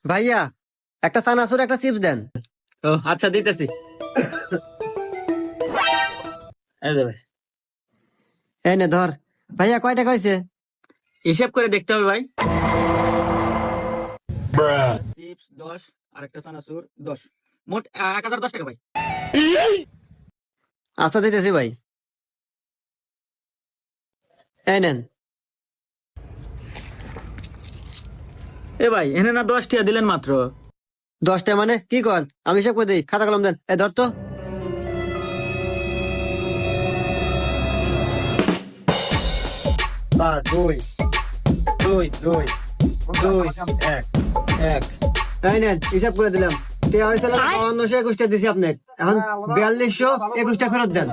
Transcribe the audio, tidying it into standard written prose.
ভাইয়া একটা চানাচুর একটা চিপস দেন। ও আচ্ছা দিতেছি। এই যে ভাই, এই নে ধর। ভাইয়া কয় টাকা হয়েছে? হিসাব করে দেখতে হবে ভাই। চিপস 10 আর একটা চানাচুর 10, মোট 1010 টাকা ভাই। আচ্ছা দিতেছি ভাই, এই নেন। এ ভাই এনে না 10 টাকা দিলেন মাত্র। 10টা মানে কি কর, আমি হিসাব করে দিই, খাতা কলম দেন। এই ধর তো। দুই দুই দুই দুই এক এক। এই নেন হিসাব করে দিলাম। টিয়া হয়েছিল 5221টা দিছি আপনি, এখন 4221টা ফেরত দেন।